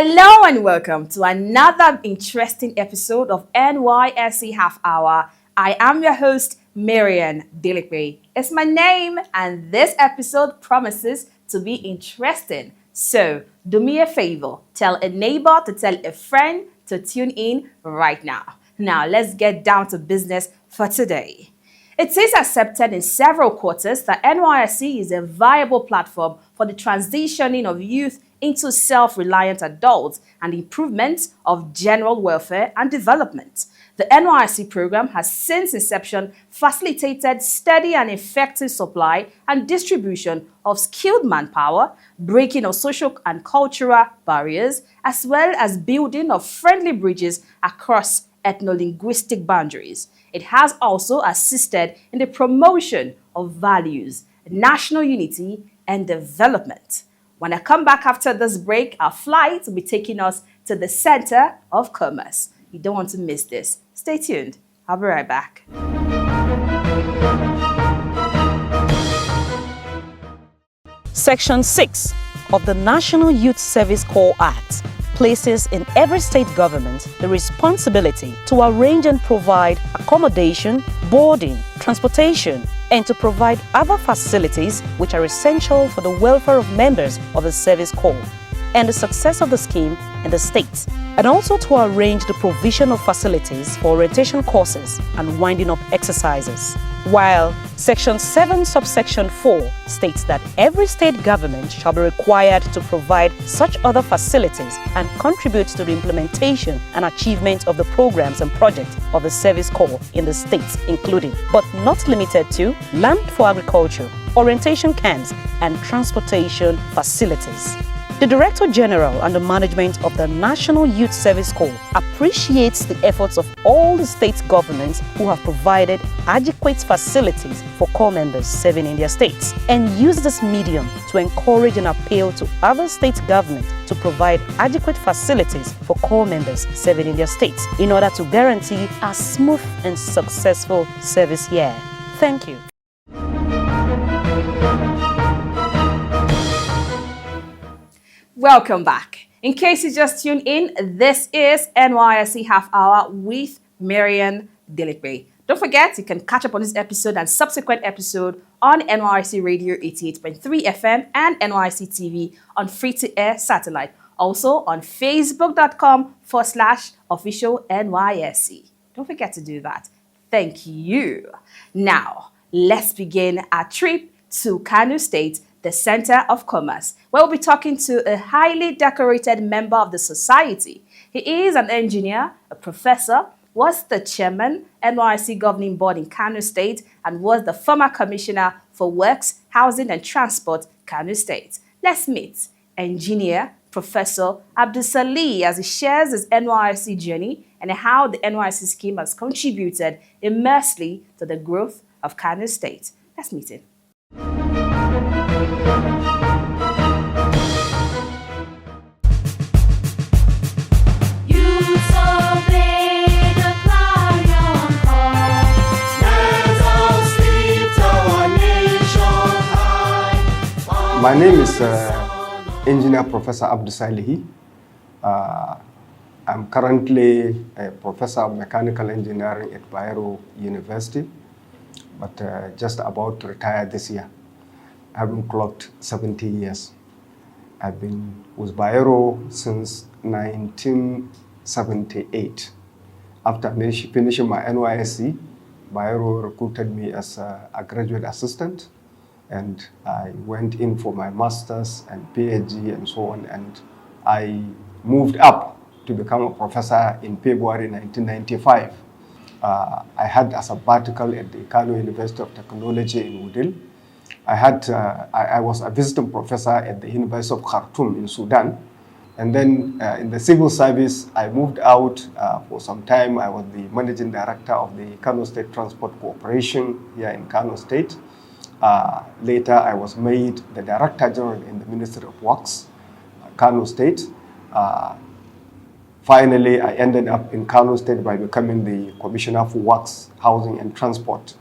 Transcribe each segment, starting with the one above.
Hello and welcome to another interesting episode of NYSC Half Hour. I am your host, Marian Dilikwe. It's my name, and this episode promises to be interesting. So, do me a favor, tell a neighbor to tell a friend to tune in right now. Now, let's get down to business for today. It is accepted in several quarters that NYSC is a viable platform for the transitioning of youth into self-reliant adults and improvement of general welfare and development. The NYSC program has since inception facilitated steady and effective supply and distribution of skilled manpower, breaking of social and cultural barriers, as well as building of friendly bridges across ethno-linguistic boundaries. It has also assisted in the promotion of values, national unity, and development. When I come back after this break, our flight will be taking us to the center of commerce. You don't want to miss this. Stay tuned. I'll be right back. Section 6 of the National Youth Service Corps Act places in every state government the responsibility to arrange and provide accommodation, boarding, transportation, and to provide other facilities which are essential for the welfare of members of the Service Corps and the success of the scheme in the states, and also to arrange the provision of facilities for orientation courses and winding up exercises. While Section 7 subsection 4 states that every state government shall be required to provide such other facilities and contribute to the implementation and achievement of the programs and projects of the Service Corps in the states, including, but not limited to, land for agriculture, orientation camps, and transportation facilities. The Director General and the management of the National Youth Service Corps appreciates the efforts of all the state governments who have provided adequate facilities for corps members serving in their states, and uses this medium to encourage and appeal to other state governments to provide adequate facilities for corps members serving in their states in order to guarantee a smooth and successful service year. Thank you. Welcome back. In case you just tuned in, this is NYSC Half Hour with Marian Dilikwe. Don't forget, you can catch up on this episode and subsequent episode on NYSC Radio 88.3 FM and NYSC TV on free-to-air satellite. Also on facebook.com/official NYSC. Don't forget to do that. Thank you. Now, let's begin our trip to Kano State, the Center of Commerce, where we'll be talking to a highly decorated member of the society. He is an engineer, a professor, was the chairman, NYSC Governing Board in Kano State, and was the former commissioner for Works, Housing and Transport, Kano State. Let's meet engineer Professor Abdul Salihi as he shares his NYSC journey and how the NYSC scheme has contributed immensely to the growth of Kano State. Let's meet him. My name is Engineer Professor Abdul Salihi. I'm currently a professor of mechanical engineering at Bayero University, but just about to retire this year. Having clocked 70 years. I've been with Bayero since 1978. After finishing my NYSC, Bayero recruited me as a graduate assistant, and I went in for my master's and PhD and so on, and I moved up to become a professor in February 1995. I had a sabbatical at the Kano University of Technology in Wudil. I was a visiting professor at the University of Khartoum in Sudan. And then in the civil service, I moved out for some time. I was the managing director of the Kano State Transport Corporation here in Kano State. Later, I was made the Director General in the Ministry of Works, Kano State. Finally, I ended up in Kano State by becoming the Commissioner for Works, Housing and Transport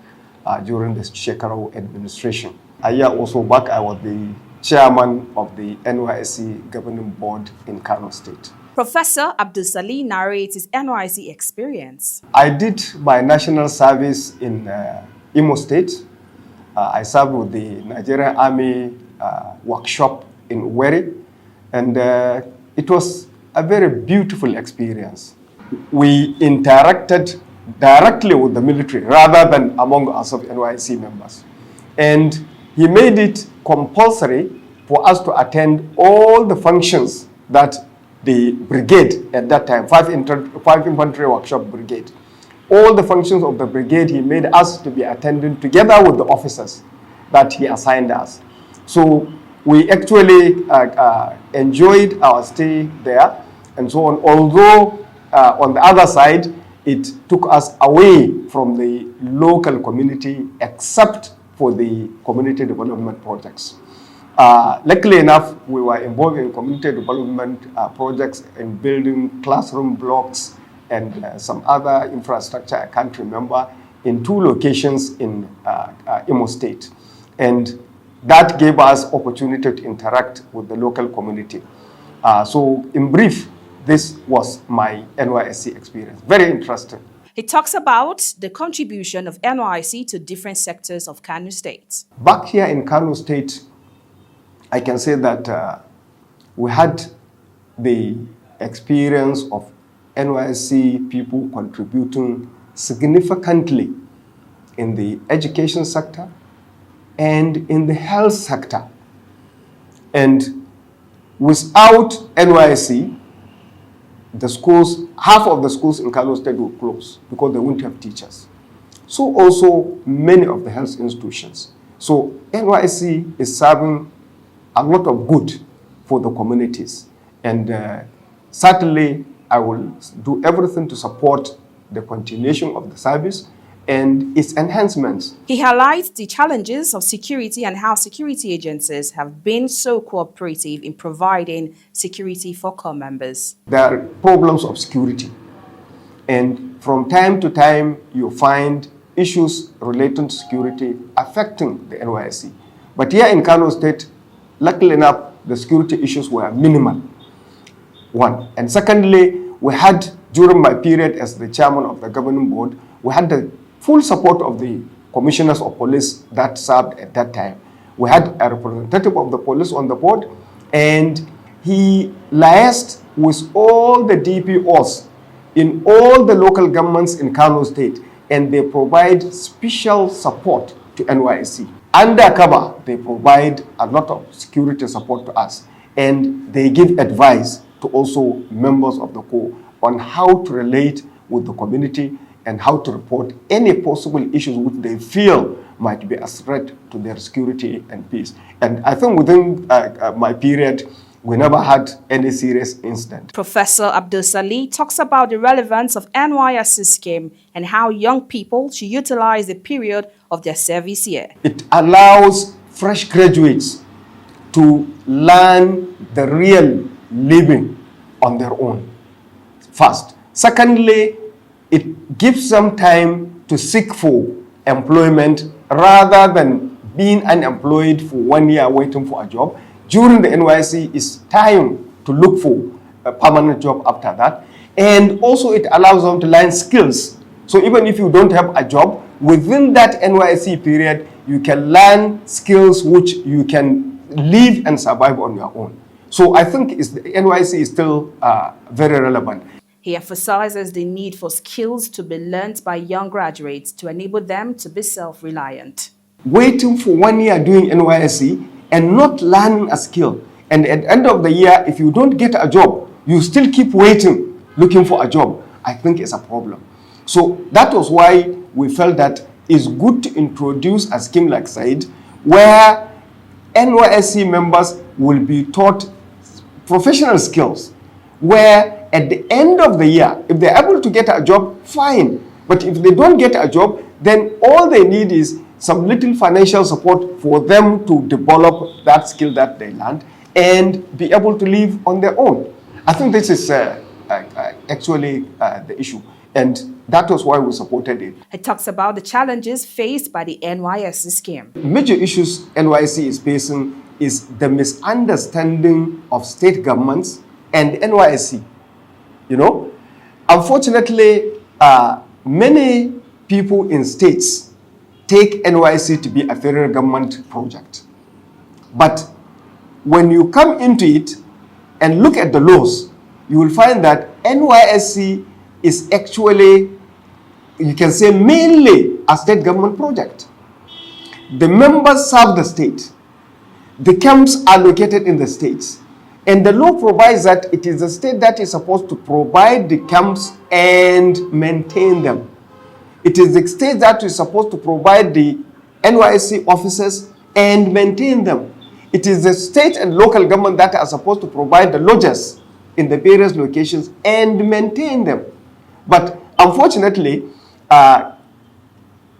during the Shekarau administration. A year or so back, I was the chairman of the NYSC governing board in Kano State. Professor Abdul Salihi narrates his NYSC experience. I did my national service in Imo State. I served with the Nigerian Army workshop in Uweri, and it was a very beautiful experience. We interacted directly with the military rather than among us of NYSC members. And he made it compulsory for us to attend all the functions that the brigade at that time, 5 Infantry Workshop Brigade, all the functions of the brigade he made us to be attending together with the officers that he assigned us. So we actually enjoyed our stay there and so on, although on the other side, it took us away from the local community except for the community development projects. Luckily enough, we were involved in community development projects in building classroom blocks and some other infrastructure I can't remember in 2 locations in Imo State. And that gave us opportunity to interact with the local community. So in brief, this was my NYSC experience. Very interesting. He talks about the contribution of NYSC to different sectors of Kano State. Back here in Kano State, I can say that we had the experience of NYSC people contributing significantly in the education sector and in the health sector. And without NYSC, the schools, half of the schools in Kano State will close because they won't have teachers. So also many of the health institutions. So NYSC is serving a lot of good for the communities. And certainly I will do everything to support the continuation of the service and its enhancements. He highlights the challenges of security and how security agencies have been so cooperative in providing security for corps members. There are problems of security, and from time to time you find issues relating to security affecting the NYSC. But here in Kano State, luckily enough, the security issues were minimal, one. And secondly, we had, during my period as the chairman of the governing board, we had the full support of the commissioners of police that served at that time. We had a representative of the police on the board, and he liaised with all the DPOs in all the local governments in Kano State, and they provide special support to NYSC. Undercover, they provide a lot of security support to us, and they give advice to also members of the corps on how to relate with the community and how to report any possible issues which they feel might be a threat to their security and peace. And I think within my period, we never had any serious incident. Professor Abdul Salihi talks about the relevance of NYSC scheme and how young people should utilize the period of their service year. It allows fresh graduates to learn the real living on their own, first. Secondly, it gives them time to seek for employment rather than being unemployed for 1 year waiting for a job. During the NYSC, it's time to look for a permanent job after that. And also it allows them to learn skills. So even if you don't have a job, within that NYSC period, you can learn skills which you can live and survive on your own. So I think the NYSC is still very relevant. He emphasizes the need for skills to be learned by young graduates to enable them to be self-reliant. Waiting for 1 year doing NYSC and not learning a skill, and at the end of the year, if you don't get a job, you still keep waiting, looking for a job, I think is a problem. So that was why we felt that it's good to introduce a scheme like SAED, where NYSC members will be taught professional skills, where at the end of the year, if they're able to get a job, fine. But if they don't get a job, then all they need is some little financial support for them to develop that skill that they learned and be able to live on their own. I think this is actually the issue. And that was why we supported it. He talks about the challenges faced by the NYSC scheme. Major issues NYSC is facing is the misunderstanding of state governments and NYSC. You know, unfortunately, many people in states take NYSC to be a federal government project. But when you come into it and look at the laws, you will find that NYSC is actually, you can say, mainly a state government project. The members serve the state. The camps are located in the states. And the law provides that it is the state that is supposed to provide the camps and maintain them. It is the state that is supposed to provide the NYSC officers and maintain them. It is the state and local government that are supposed to provide the lodges in the various locations and maintain them. But unfortunately, I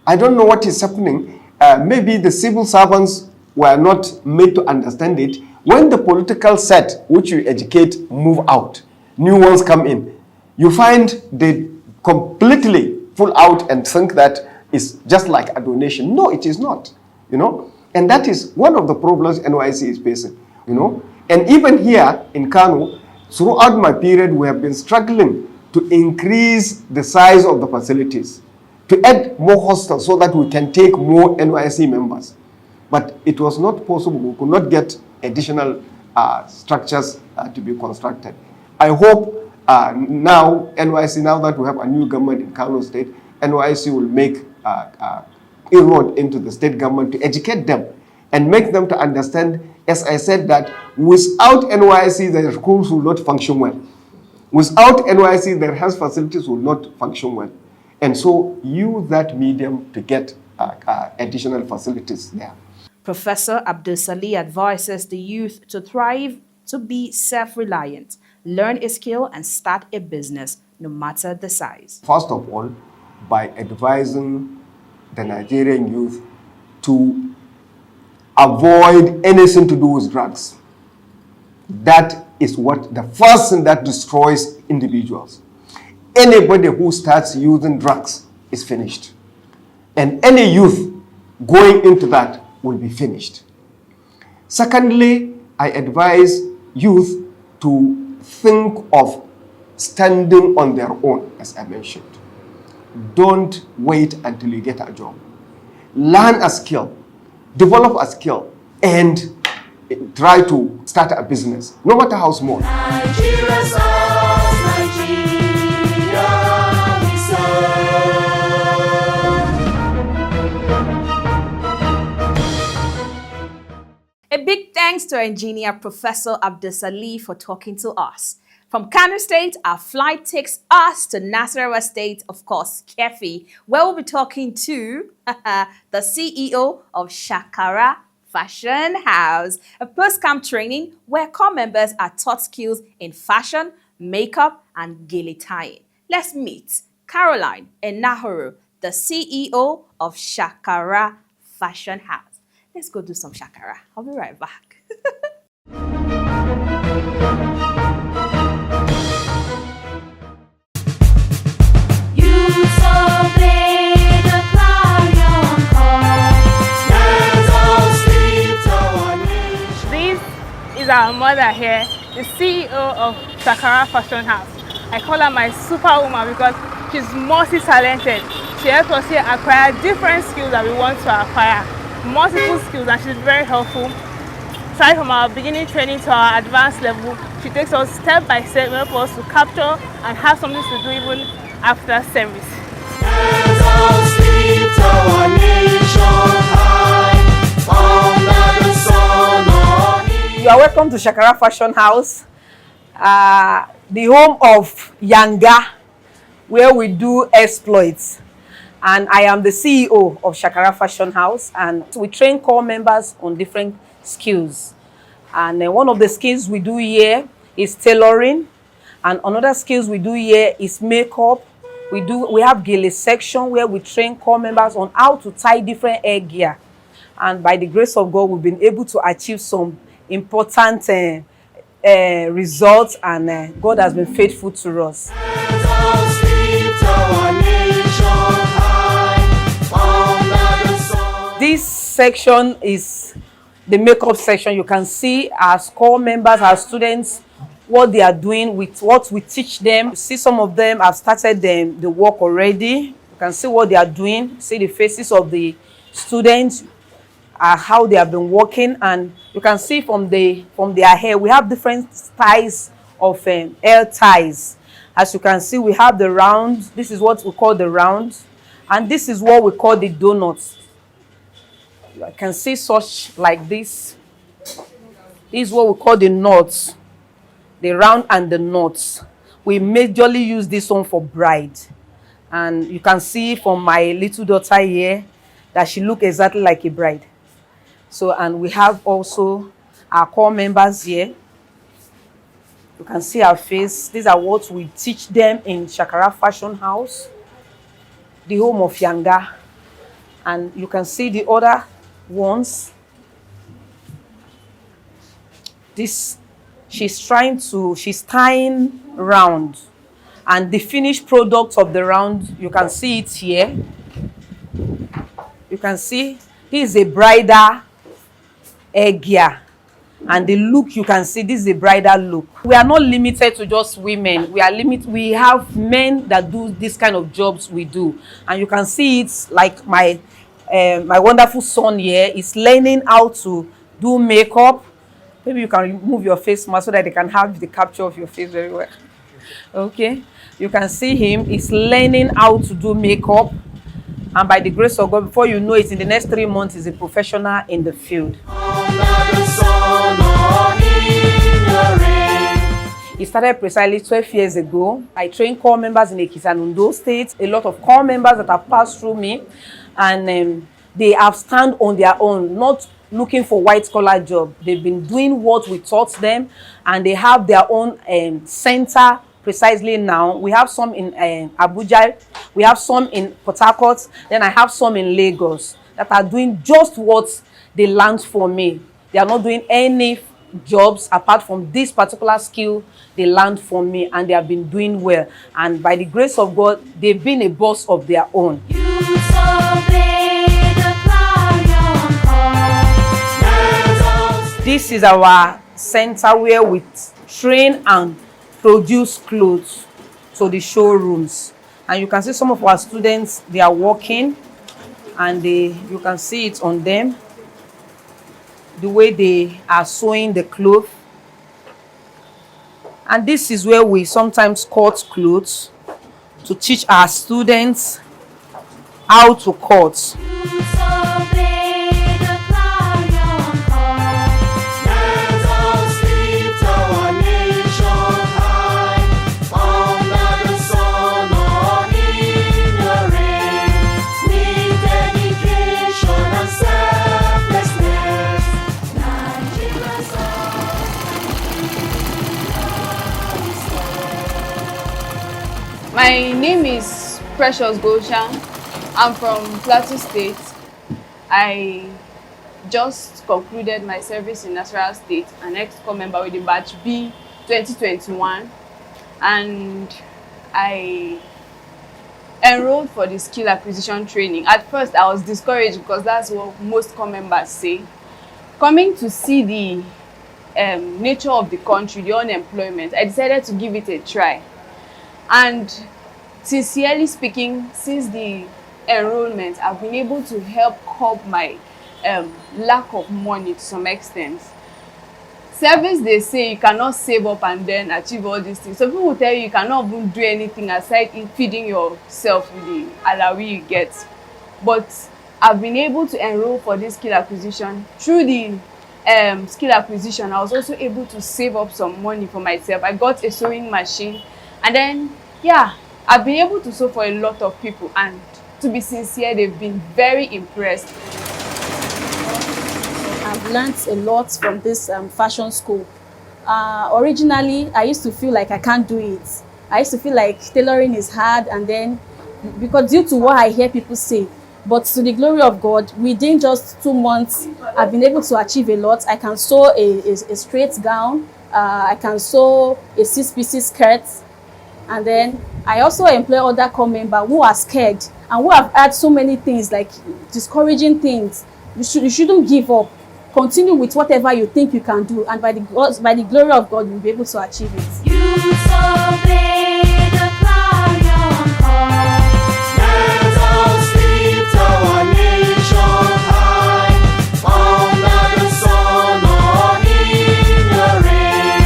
don't know what is happening. Maybe the civil servants were not made to understand it. When the political set, which you educate, move out, new ones come in, you find they completely pull out and think that it's just like a donation. No, it is not, you know. And that is one of the problems NYSC is facing, you know. And even here in Kano, throughout my period, we have been struggling to increase the size of the facilities, to add more hostels so that we can take more NYSC members. But it was not possible. We could not get additional structures to be constructed. I hope now, NYSC, now that we have a new government in Kano State, NYSC will make inroad into the state government to educate them and make them to understand, as I said, that without NYSC, the schools will not function well. Without NYSC, their health facilities will not function well. And so use that medium to get additional facilities there. Professor Abdul Salihi advises the youth to thrive, to be self-reliant, learn a skill and start a business, no matter the size. First of all, by advising the Nigerian youth to avoid anything to do with drugs. That is what the first thing that destroys individuals. Anybody who starts using drugs is finished. And any youth going into that will be finished. Secondly, I advise youth to think of standing on their own, as I mentioned. Don't wait until you get a job. Learn a skill, develop a skill, and try to start a business, no matter how small. Nigeria serves, Nigeria we serve. A big thanks to our engineer, Professor Abdul Salihi, for talking to us. From Kano State, our flight takes us to Nasarawa State, of course, Kefi, where we'll be talking to the CEO of Shakara Fashion House, a post-camp training where core members are taught skills in fashion, makeup, and gele tying. Let's meet Caroline Enahoro, the CEO of Shakara Fashion House. Let's go do some Shakara. I'll be right back. Our mother here, the CEO of Shakara Fashion House. I call her my superwoman because she's multi-talented. She helps us here acquire different skills that we want to acquire, multiple skills, and she's very helpful. Starting from our beginning training to our advanced level, she takes us step by step, help us to capture and have something to do even after service. You are welcome to Shakara Fashion House, the home of Yanga, where we do exploits. And I am the CEO of Shakara Fashion House, and we train core members on different skills. And one of the skills we do here is tailoring, and another skills we do here is makeup. We have gele section where we train core members on how to tie different hair gear. And by the grace of God, we've been able to achieve some important results, and God has been faithful to us. This section is the makeup section. You can see our core members, our students, what they are doing with what we teach them. You see some of them have started the work already. You can see what they are doing. See the faces of the students, how they have been working, and you can see from their hair. We have different styles of hair ties. As you can see, we have the round. This is what we call the round, and this is what we call the donuts. You can see such like this. This is what we call the knots, the round and the knots. We majorly use this one for bride, and you can see from my little daughter here that she looks exactly like a bride. So, and we have also our core members here. You can see our face. These are what we teach them in Shakara Fashion House, the home of Yanga. And you can see the other ones. This, she's tying round. And the finished product of the round, you can see it here. You can see this is a bridal gear. And the look, you can see this is a bridal look. We are not limited to just women. We have men that do this kind of jobs we do. And you can see it's like my wonderful son here is learning how to do makeup. Maybe you can remove your face mask so that they can have the capture of your face very well. Okay, you can see him. He's learning how to do makeup. And by the grace of God, before you know it, in the next 3 months, he's a professional in the field. He started precisely 12 years ago. I trained core members in Ekiti and Ondo State. A lot of core members that have passed through me, and they have stand on their own, not looking for white-collar job. They've been doing what we taught them, and they have their own center. Precisely now, we have some in Abuja, we have some in Port Harcourt, then I have some in Lagos that are doing just what they learned for me. They are not doing any jobs apart from this particular skill they learned from me, and they have been doing well. And by the grace of God, they've been a boss of their own. This is our center where we train and produce clothes to the showrooms, and you can see some of our students, they are working, and you can see it on them, the way they are sewing the clothes. And this is where we sometimes cut clothes to teach our students how to cut. My name is Precious Goshan. I'm from Plateau State. I just concluded my service in Nasarawa State, an ex-core member with the Batch B 2021, and I enrolled for the skill acquisition training. At first, I was discouraged because that's what most core members say. Coming to see the nature of the country, the unemployment, I decided to give it a try. And sincerely speaking, since the enrollment, I've been able to help curb my lack of money to some extent. Service, they say you cannot save up and then achieve all these things. Some people will tell you cannot even do anything aside feeding yourself with the alawi you get. But I've been able to enroll for this skill acquisition. Through the skill acquisition, I was also able to save up some money for myself. I got a sewing machine. And then, yeah, I've been able to sew for a lot of people, and to be sincere, they've been very impressed. I've learned a lot from this fashion school. Originally, I used to feel like I can't do it. I used to feel like tailoring is hard, and then, because due to what I hear people say, but to the glory of God, within just 2 months, I've been able to achieve a lot. I can sew a straight gown. I can sew a 6-piece skirt. And then I also employ other core members who are scared and who have had so many things, like discouraging things. You shouldn't give up. continue with whatever you think you can do, and by the glory of God, you'll be able to achieve it. You obey the clarion call. Let us lift our nation high. Under the sun or in the rain,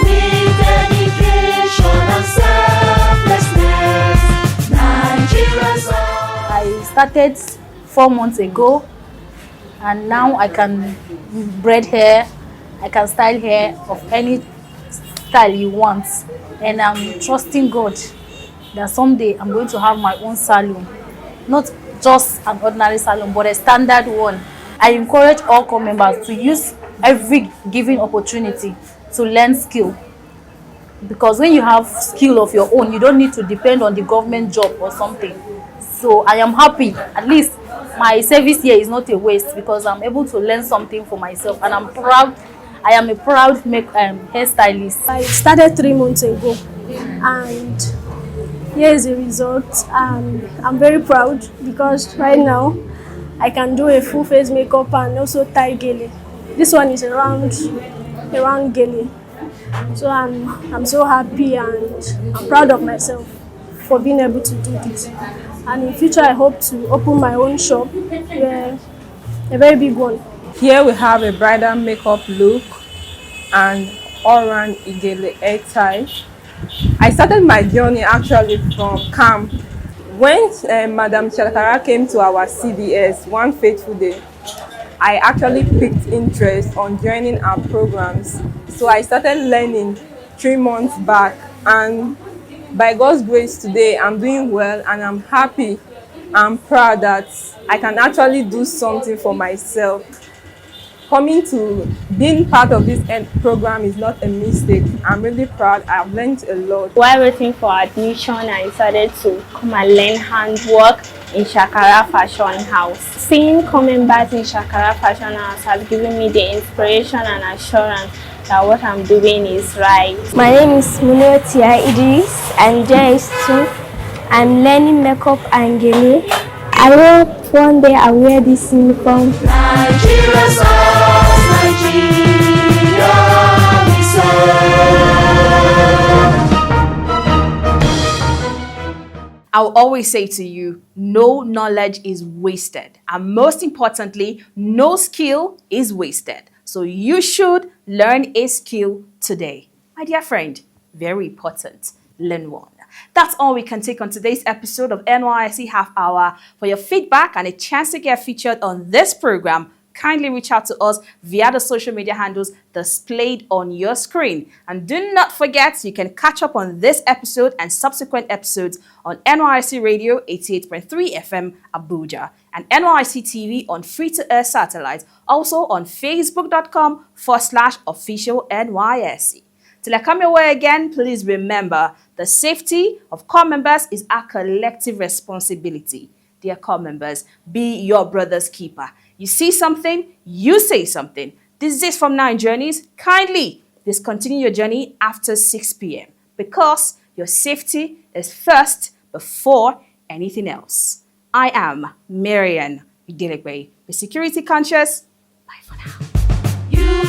with dedication and selflessness, Nigerians are. I started 4 months ago, and now I can braid hair, I can style hair of any style you want, and I'm trusting God that someday I'm going to have my own salon, not just an ordinary salon, but a standard one. I encourage all core members to use every given opportunity to learn skill, because when you have skill of your own, you don't need to depend on the government job or something. So I am happy, at least my service here is not a waste, because I'm able to learn something for myself, and I'm proud. I am a proud hairstylist. I started 3 months ago, and here is the result. I'm very proud because right now I can do a full face makeup and also tie gele. This one is a round gele. So I'm so happy, and I'm proud of myself for being able to do this. And in future, I hope to open my own shop, a very big one. Here we have a bridal makeup look and all-round igele hair tie. I started my journey actually from camp. When Madam Chalakara came to our CDS one fateful day, I actually picked interest on joining our programs. So I started learning 3 months back, and by God's grace today I'm doing well, and I'm happy. I'm proud that I can actually do something for myself. Coming to being part of this program is not a mistake. I'm really proud. I've learned a lot. While waiting for admission, I decided to come and learn handwork in Shakara Fashion House. Seeing co-members in Shakara Fashion House has given me the inspiration and assurance that what I'm doing is right. My name is Munotia Idris. I'm JS2. I'm learning makeup and gele. I hope one day I'll wear this uniform. Nigeria's ours, Nigeria we serve. I'll always say to you, no knowledge is wasted. And most importantly, no skill is wasted. So you should learn a skill today. My dear friend, very important, learn one. That's all we can take on today's episode of NYSC Half Hour. For your feedback and a chance to get featured on this program, kindly reach out to us via the social media handles displayed on your screen. And do not forget, you can catch up on this episode and subsequent episodes on NYSC Radio 88.3 FM Abuja and NYSC TV on free-to-air satellite, also on facebook.com/official NYSC. Till I come your way again, please remember the safety of core members is our collective responsibility. Dear core members, be your brother's keeper. You see something, you say something. This is from 9 Journeys. Kindly discontinue your journey after 6 p.m. because your safety is first before anything else. I am Marian Idilegbe. Be security conscious. Bye for now. You